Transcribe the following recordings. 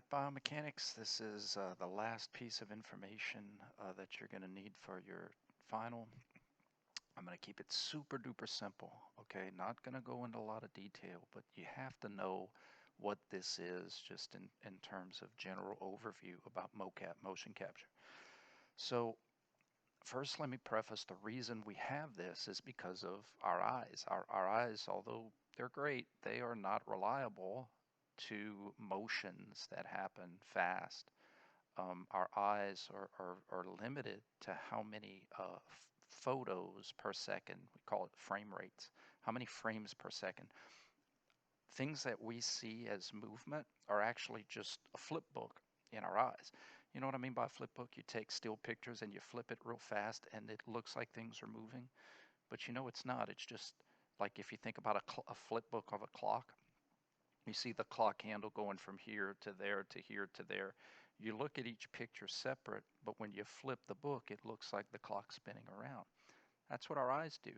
right, biomechanics, this is the last piece of information that you're going to need for your final. I'm going to keep it super duper simple, okay? Not going to go into a lot of detail, but you have to know what this is just in terms of general overview about mocap, motion capture. So first, let me preface the reason we have this is because of our eyes. Our eyes, although they're great, they are not reliable to motions that happen fast. Our eyes are limited to how many photos per second. We call it frame rates. How many frames per second? Things that we see as movement are actually just a flip book in our eyes. You know what I mean by a flip book? You take still pictures and you flip it real fast and it looks like things are moving, but you know it's not. It's just like if you think about a flip book of a clock, you see the clock handle going from here to there to here to there. You look at each picture separate, but when you flip the book, it looks like the clock's spinning around. That's what our eyes do.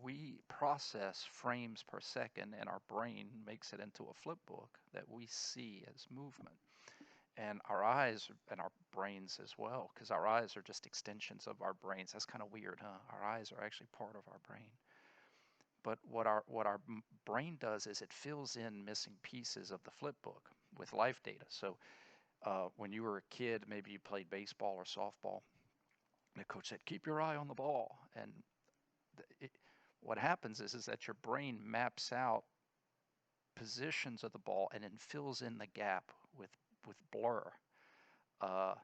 We process frames per second, and our brain makes it into a flip book that we see as movement. And our eyes and our brains as well, because our eyes are just extensions of our brains. That's kind of weird, huh? Our eyes are actually part of our brain. But what our brain does is it fills in missing pieces of the flip book with life data. So when you were a kid, maybe you played baseball or softball, and the coach said, "Keep your eye on the ball." And what happens is that your brain maps out positions of the ball and then fills in the gap with blur. Uh,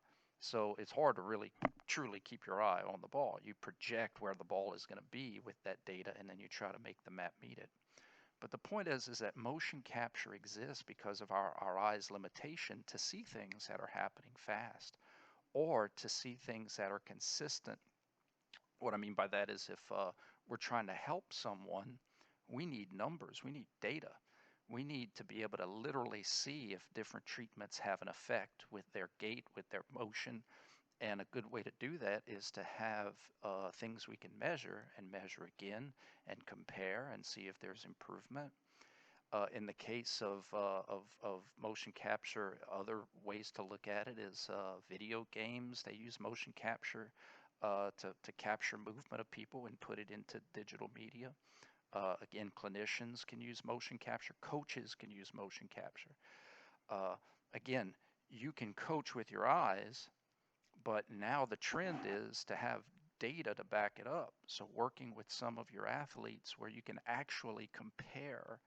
so it's hard to really truly keep your eye on the ball. You project where the ball is going to be with that data, and then you try to make the map meet it. But the point is that motion capture exists because of our eyes' limitation to see things that are happening fast or to see things that are consistent. What I mean by that is if we're trying to help someone, we need numbers, we need data. We need to be able to literally see if different treatments have an effect with their gait, with their motion. And a good way to do that is to have things we can measure and measure again and compare and see if there's improvement. In the case of motion capture, other ways to look at it is video games. They use motion capture to capture movement of people and put it into digital media. Again, clinicians can use motion capture. Coaches can use motion capture. Uh, again, you can coach with your eyes, but now the trend is to have data to back it up. So working with some of your athletes where you can actually compare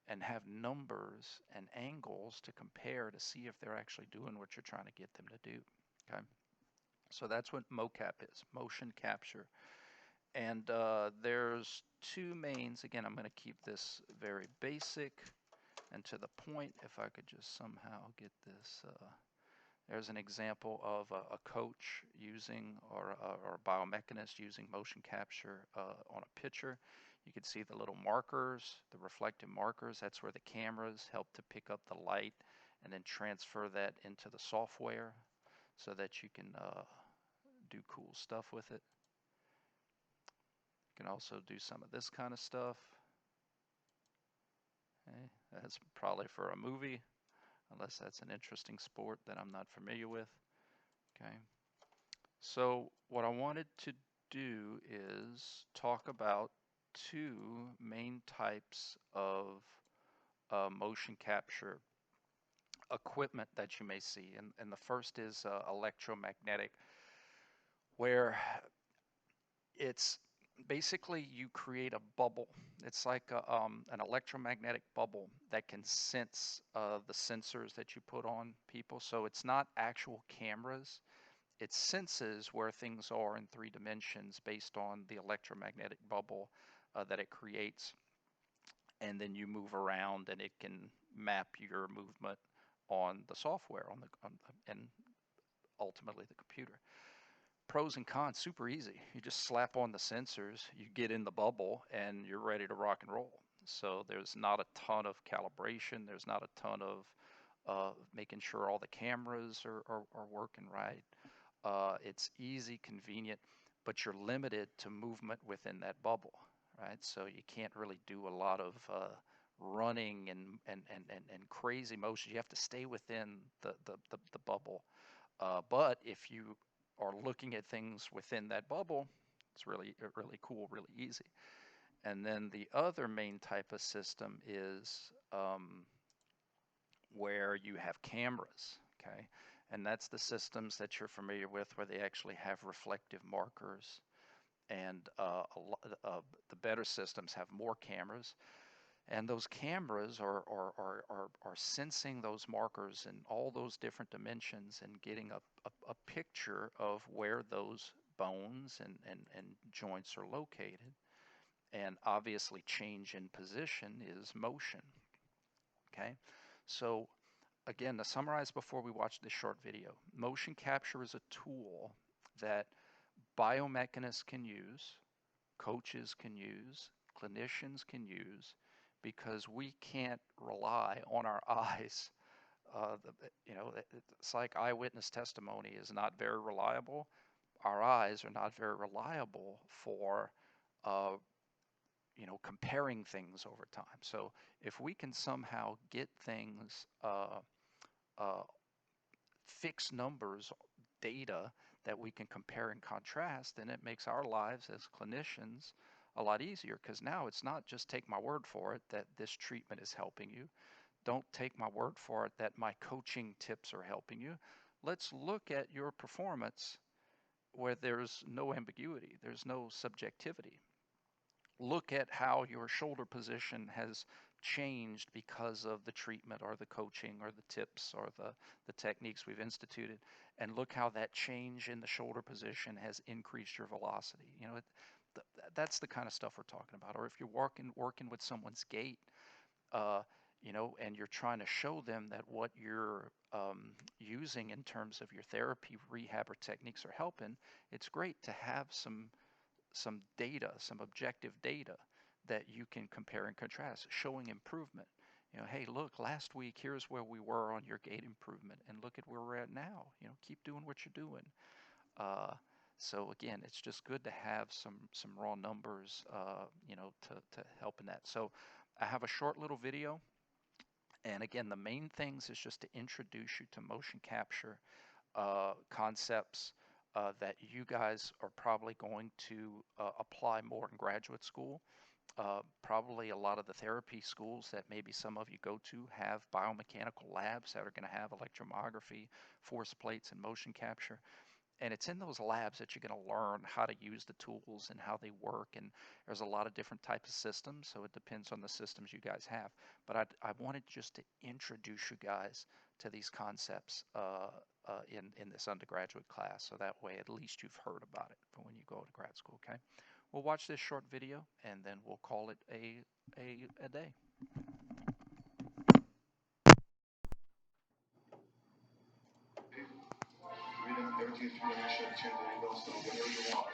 and have numbers and angles to compare to see if they're actually doing what you're trying to get them to do. Okay. So that's what mocap is, motion capture. And there's two mains. Again, I'm going to keep this very basic and to the point. If I could just somehow get this. There's an example of a coach using or a biomechanist using motion capture on a pitcher. You can see the little markers, the reflective markers. That's where the cameras help to pick up the light and then transfer that into the software so that you can do cool stuff with it. You can also do some of this kind of stuff. Okay, that's probably for a movie, unless that's an interesting sport that I'm not familiar with. Okay, so what I wanted to do is talk about two main types of motion capture equipment that you may see, and the first is electromagnetic, where it's basically you create a bubble. It's like an electromagnetic bubble that can sense the sensors that you put on people. So it's not actual cameras. It senses where things are in 3 dimensions based on the electromagnetic bubble that it creates. And then you move around and it can map your movement on the software and ultimately the computer. Pros and cons, super easy. You just slap on the sensors, you get in the bubble, and you're ready to rock and roll. So there's not a ton of calibration. There's not a ton of making sure all the cameras are working right. It's easy, convenient, but you're limited to movement within that bubble, right? So you can't really do a lot of running and crazy motions. You have to stay within the bubble. But if you are looking at things within that bubble, it's really cool, really easy. And then the other main type of system is where you have cameras, okay? And that's the systems that you're familiar with where they actually have reflective markers. And the better systems have more cameras. And those cameras are sensing those markers in all those different dimensions and getting a picture of where those bones and joints are located. And obviously change in position is motion, okay? So again, to summarize before we watch this short video, motion capture is a tool that biomechanists can use, coaches can use, clinicians can use, because we can't rely on our eyes. It's like eyewitness testimony is not very reliable. Our eyes are not very reliable for uh, comparing things over time. So if we can somehow get things uh, fixed numbers, data that we can compare and contrast, then it makes our lives as clinicians a lot easier, because now it's not just take my word for it that this treatment is helping you. Don't take my word for it that my coaching tips are helping you. Let's look at your performance where there's no ambiguity, there's no subjectivity. Look at how your shoulder position has changed because of the treatment or the coaching or the tips or the techniques we've instituted, and look how that change in the shoulder position has increased your velocity. That's the kind of stuff we're talking about. Or if you're working with someone's gait, uh, and you're trying to show them that what you're using in terms of your therapy, rehab, or techniques are helping, it's great to have some data, some objective data that you can compare and contrast, showing improvement. Hey, look, last week, here's where we were on your gait improvement, and look at where we're at now. Keep doing what you're doing. Uh, so again, it's just good to have some raw numbers, to help in that. So I have a short little video, and again, the main things is just to introduce you to motion capture concepts that you guys are probably going to apply more in graduate school. Probably a lot of the therapy schools that maybe some of you go to have biomechanical labs that are going to have electromyography, force plates, and motion capture. And it's in those labs that you're going to learn how to use the tools and how they work. And there's a lot of different types of systems, so it depends on the systems you guys have. But I wanted just to introduce you guys to these concepts in this undergraduate class, so that way at least you've heard about it for when you go to grad school, okay? We'll watch this short video, and then we'll call it a day. Everything's pretty much shut down. There you go. So whatever you want.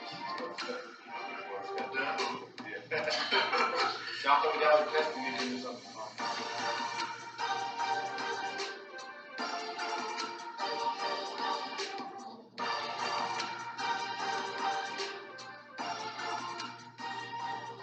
Yeah. Now coming down the test, we need to do something.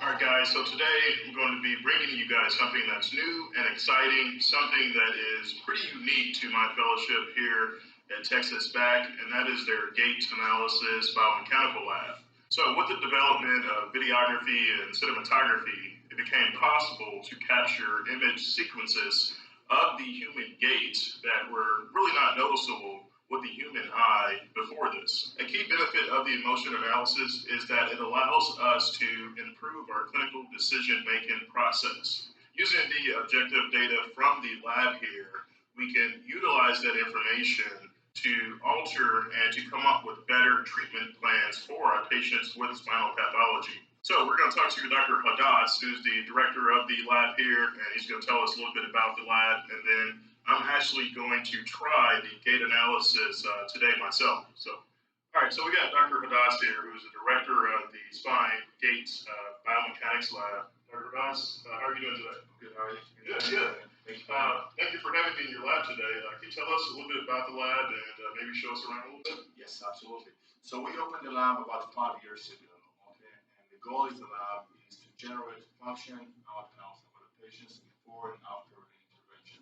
All right, guys, so today I'm going to be bringing you guys something that's new and exciting, something that is pretty unique to my fellowship here at Texas BAC, and that is their gait analysis biomechanical lab. So with the development of videography and cinematography, it became possible to capture image sequences of the human gait that were really not noticeable with the human eye before this. A key benefit of the emotion analysis is that it allows us to improve our clinical decision-making process. Using the objective data from the lab here, we can utilize that information to alter and to come up with better treatment plans for our patients with spinal pathology. So we're going to talk to Dr. Hadas, who's the director of the lab here, and he's going to tell us a little bit about the lab, and then I'm actually going to try the gait analysis today myself. So, all right, so we got Dr. Hadas here, who's the director of the Spine Gates Biomechanics Lab. Dr. Hadas, how are you doing today? Good, how are you? Good, good. Thank you for having me in your lab today. Can you tell us a little bit about the lab and maybe show us around a little bit? Yes, absolutely. So we opened the lab about 5 years ago, okay? And the goal of the lab is to generate function outcomes for the patients in before and after the intervention.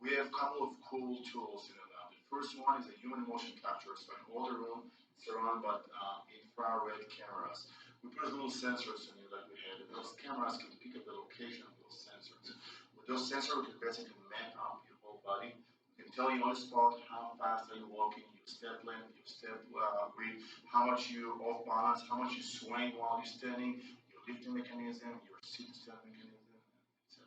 We have a couple of cool tools in the lab. The first one is a human motion capture. So in all the room, surrounded by infrared cameras. We put little sensors in it like we had, and those cameras can pick up the location of those sensors. With those sensors, we can basically map out your whole body. We can tell you on the spot how fast are you walking, your step length, your step rate, how much you off balance, how much you swaying while you're standing, your lifting mechanism, your sit-to-stand mechanism, etc.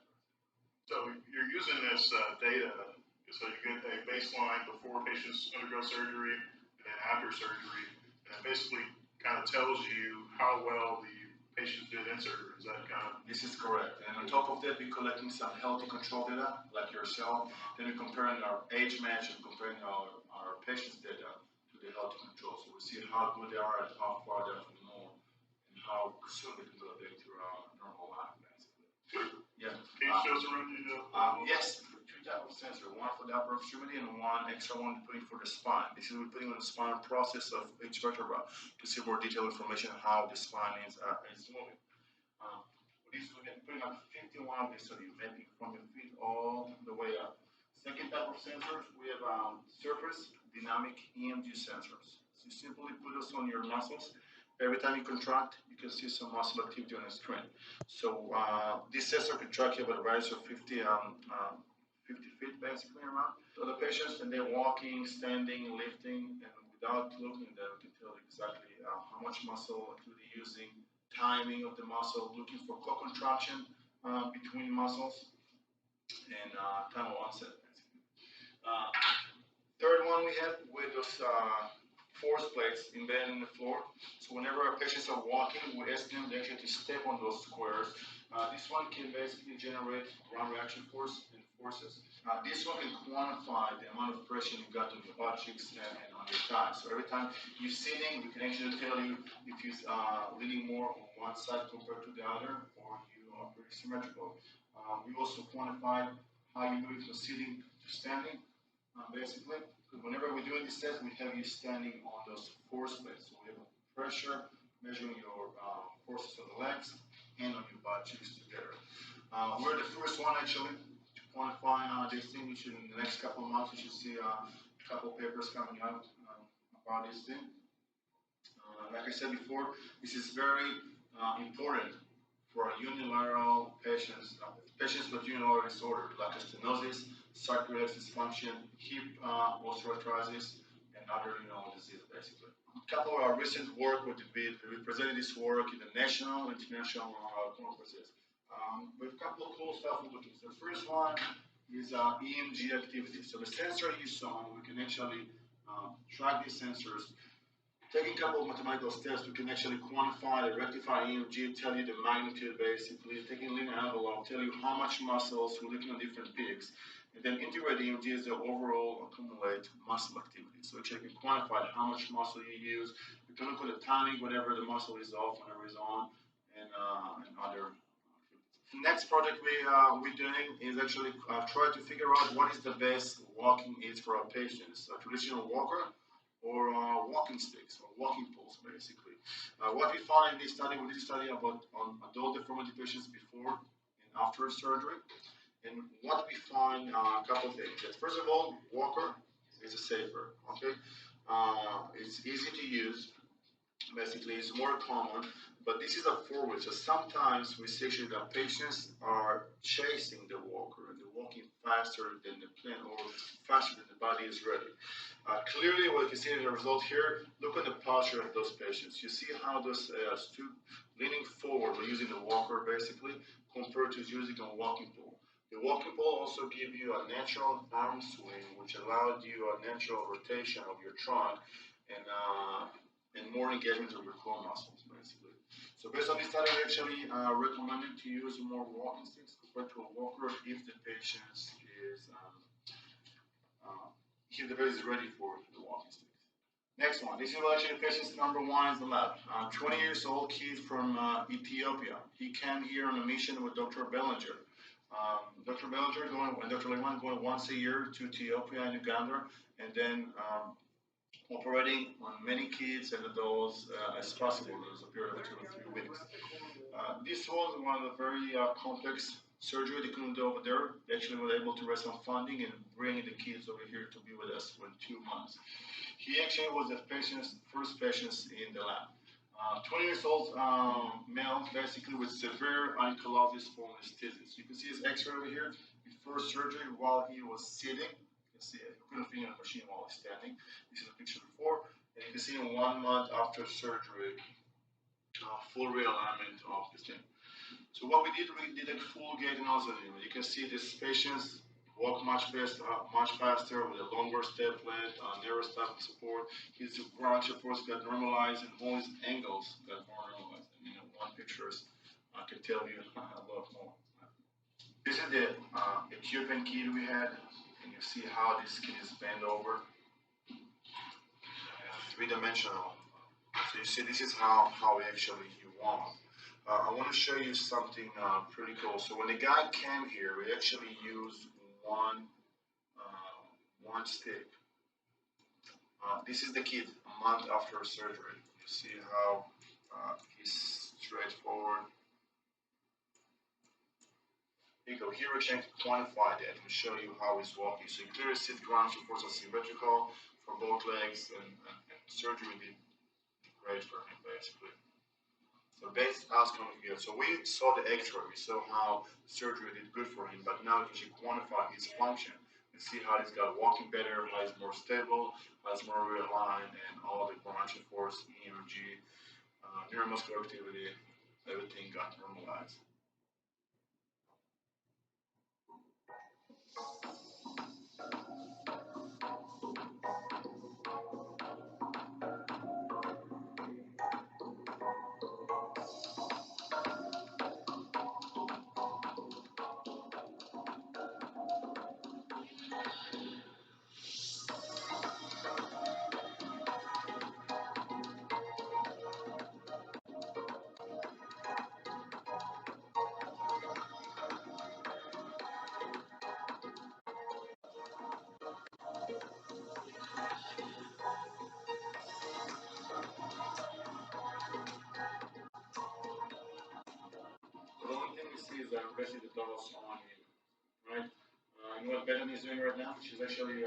So you're using this data, so you get a baseline before patients undergo surgery and then after surgery, and it basically kind of tells you how well the patients did in surgery. Is that kind of? This is correct. And on top of that, we're collecting some healthy control data, like yourself. Then we're comparing our age match and comparing our patients' data to the healthy control. So we see how good they are and how far they're from normal, and how soon they can go back to normal life, basically. Yeah. Can you show us around Yes, two types of sensor, one for the upper extremity and one extra one putting for the spine. This is we're putting on the spinal process of each vertebra to see more detailed information on how the spine is moving. This we're putting up 51 of this study, mapping from your feet all the way up. Second type of sensors, we have surface dynamic EMG sensors. So you simply put this on your muscles. Every time you contract, you can see some muscle activity on the screen. So this sensor can track you about a radius of 50 feet basically around. So the patients, and they're walking, standing, lifting, and without looking at them, we can tell exactly how much muscle activity using, timing of the muscle, looking for co-contraction between muscles, and time of onset basically. Third one we have with those force plates embedded in the floor. So whenever our patients are walking, we ask them actually to step on those squares. This one can basically generate ground reaction force and forces. This one can quantify the amount of pressure you got on your butt cheeks and on your thighs. So every time you're sitting, we can actually tell you if you're leaning more on one side compared to the other, or you are pretty symmetrical. We also quantify how you move from sitting to standing. Basically, because whenever we're doing this test, we have you standing on those force plates. So we have pressure measuring your forces on the legs and on your butt cheeks together. We're the first one actually to quantify this thing. You should, in the next couple of months, you should see a couple of papers coming out about this thing. Like I said before, this is very important for unilateral patients, patients with unilateral disorder like stenosis, sacroiliac dysfunction, hip osteoarthritis, and other disease basically. A couple of our recent work would be we presented this work in the national and international conferences. We have a couple of cool stuff we're looking at. The first one is EMG activity. So the sensor you saw, we can actually track these sensors. Taking a couple of mathematical steps, we can actually quantify the rectified EMG, tell you the magnitude basically, taking linear envelope, tell you how much muscles, we're looking at different peaks, and then integrate EMG as the overall accumulate muscle activity. So actually you can quantify how much muscle you use. You can look at the timing, whenever the muscle is off, whenever it's on, and other activities. The next project we're doing is actually try to figure out what is the best walking aids for our patients. A traditional walker, or walking sticks, or walking poles, basically. What we found in this study, we did a study about on adult deformity patients before and after surgery, and what we find, a couple of things. First of all, walker is safer, okay? It's easy to use, basically, it's more common, but this is a four-wheel, so sometimes we see actually that patients are chasing the walker, and they're walking faster than the plan, or faster than the body is ready. Clearly, what you can see in the result here, look at the posture of those patients. You see how those leaning forward or using the walker basically, compared to using a walking pole. The walking pole also gives you a natural arm swing, which allows you a natural rotation of your trunk and more engagement of your core muscles, basically. So based on this study, we actually recommended to use more walking sticks compared to a walker if the patient is ready for the walking sticks. Next one. This is actually patient's number one in the lab. 20 years old kid from Ethiopia. He came here on a mission with Dr. Bellinger. Dr. Bellinger and Dr. Lehman going once a year to Ethiopia and Uganda, and then operating on many kids and adults as possible. There's a period of 2 or 3 weeks. This was one of the very complex surgery they couldn't do over there. They actually were able to raise some funding and bring the kids over here to be with us for 2 months. He actually was the first patient in the lab. 20 years old male, basically with severe ankylosis anesthesia. You can see his X-ray over here before surgery while he was sitting. You can see he couldn't be in a machine while he's standing. This is a picture before, and you can see in 1 month after surgery, full realignment of the stem. So what we did a full gait analysis. You can see these patients walk much faster with a longer step length, narrow step support. His branchial force got normalized, and all his angles got more normalized. And, one picture I can tell you a lot more. This is the equipment kit we had, and you see how this kit is bent over, three-dimensional. So you see, this is how actually you want. I want to show you something pretty cool. So when the guy came here, we actually used one stick. This is the kid a month after surgery. You see how he's straightforward. Here you go. Here we're trying to quantify that and show you how he's walking. So you clearly see the ground supports are symmetrical for both legs, and surgery did great for him, basically. So base outcome here. So we saw the X-ray, we saw how surgery did good for him, but now we can quantify his function and see how he's got walking better, how he's more stable, how he's more realigned, and all the branchial force, EMG, neuromuscular activity, everything got normalized. The only thing we see is that basically the dose on him, right? You know what Bethany is doing right now? She's actually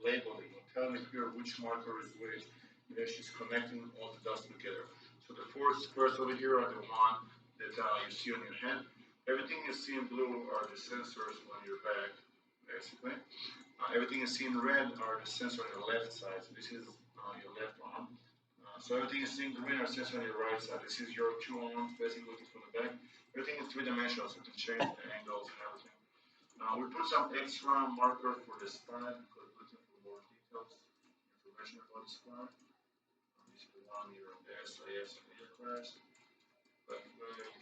labeling, telling the here which marker is which, and then she's connecting all the dots together. So the four squares over here are the one that you see on your hand. Everything you see in blue are the sensors on your back, basically. Everything you see in red are the sensors on your left side. So this is your left arm. So everything you see in green are sensors on your right side. This is your two arms, basically looking from the back. Everything is three-dimensional, so you can change the angles and everything. We put some extra marker for the spine because we're looking for more details, information about the spine. This is the one here on the SAS and the class. Left leg.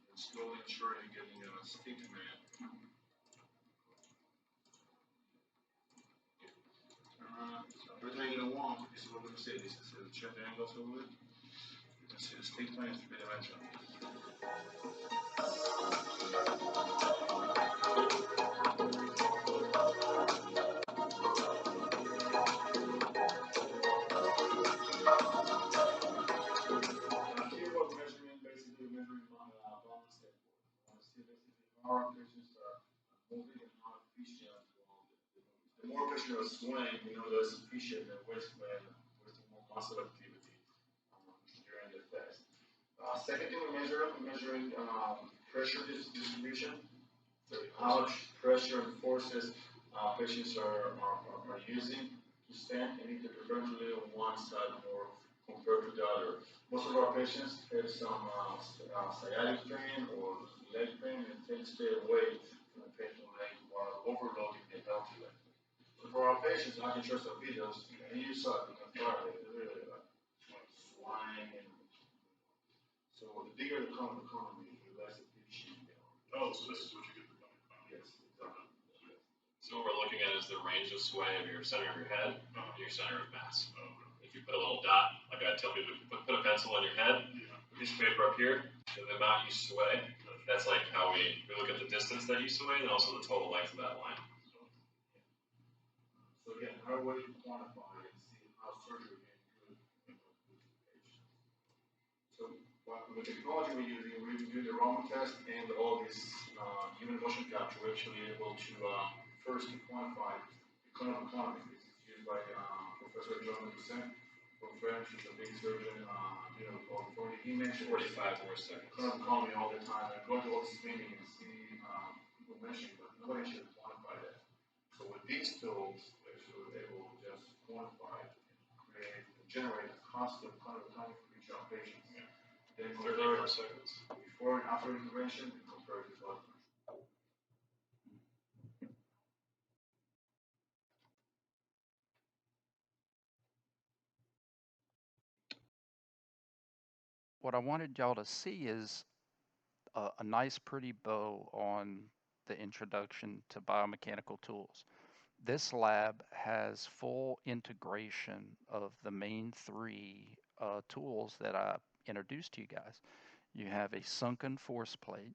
And slowly ensure you're getting a stick man. So everything in one, this is what we say. This is the check angles over it. You can see the stick man is three-dimensional. Here what measuring, basically measuring balance step forward. I want to see basically how our patients are moving and how efficient the more patient are swaying, less efficient and wasting more muscle activity during the test. Second thing we're measuring pressure distribution. So how much pressure and forces patients are using to stand, and if they're preferably on one side more compared to the other. Most of our patients have some sciatic pain or leg pain, and tend to stay away from the painful leg while overloading the healthy leg. So for our patients, I can show some videos, and you saw it, they're really like swine. So the bigger the economy, the less efficient they are. Oh, so this is what you get the money from. Yes, exactly. So what we're looking at is the range of sway of your center of your head and your center of mass. If you put a little dot, like I tell people, put a pencil on your head, a piece of paper up here, and the amount you sway, that's like how we look at the distance that you sway and also the total length of that line. So again, how would you quantify and see how surgery can do it with patients? So the technology we're using, we do the Raman test and all this human motion capture. We're actually able to first quantify the clinical economy. This is used by Professor John Toussaint from French. He's a big surgeon, California. He mentioned 45 more seconds. Clinical economy all the time. And go to all this meeting and see people mentioning, but nobody actually quantify that. So with these tools, we're actually able to just quantify, create, generate a constant clinical economy for each of our patients. Then 30 more seconds. Before and after intervention, and compare it to others. What I wanted y'all to see is a nice pretty bow on the introduction to biomechanical tools. This lab has full integration of the main three tools that I introduced to you guys. You have a sunken force plate.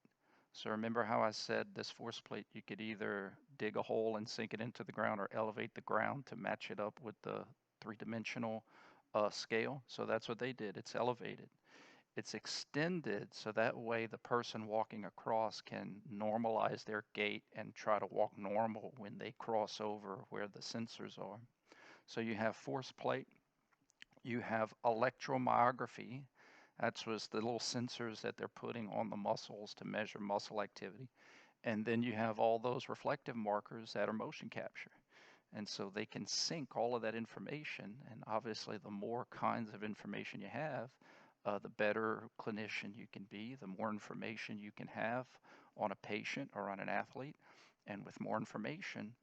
So remember how I said this force plate, you could either dig a hole and sink it into the ground or elevate the ground to match it up with the three-dimensional scale. So that's what they did. It's elevated. It's extended so that way the person walking across can normalize their gait and try to walk normal when they cross over where the sensors are. So you have force plate, you have electromyography. That's was the little sensors that they're putting on the muscles to measure muscle activity. And then you have all those reflective markers that are motion capture. And so they can sync all of that information. And obviously, the more kinds of information you have, the better clinician you can be, the more information you can have on a patient or on an athlete. And with more information,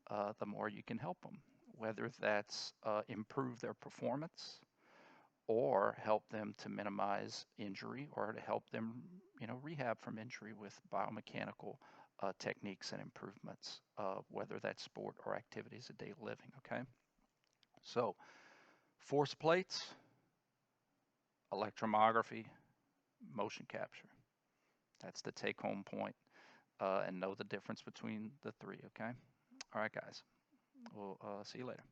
the more you can help them, whether that's improve their performance or help them to minimize injury or to help them, rehab from injury with biomechanical techniques and improvements, whether that's sport or activities of daily living, okay? So force plates, electromyography, motion capture. That's the take-home point, and know the difference between the three, okay? All right, guys. We'll see you later.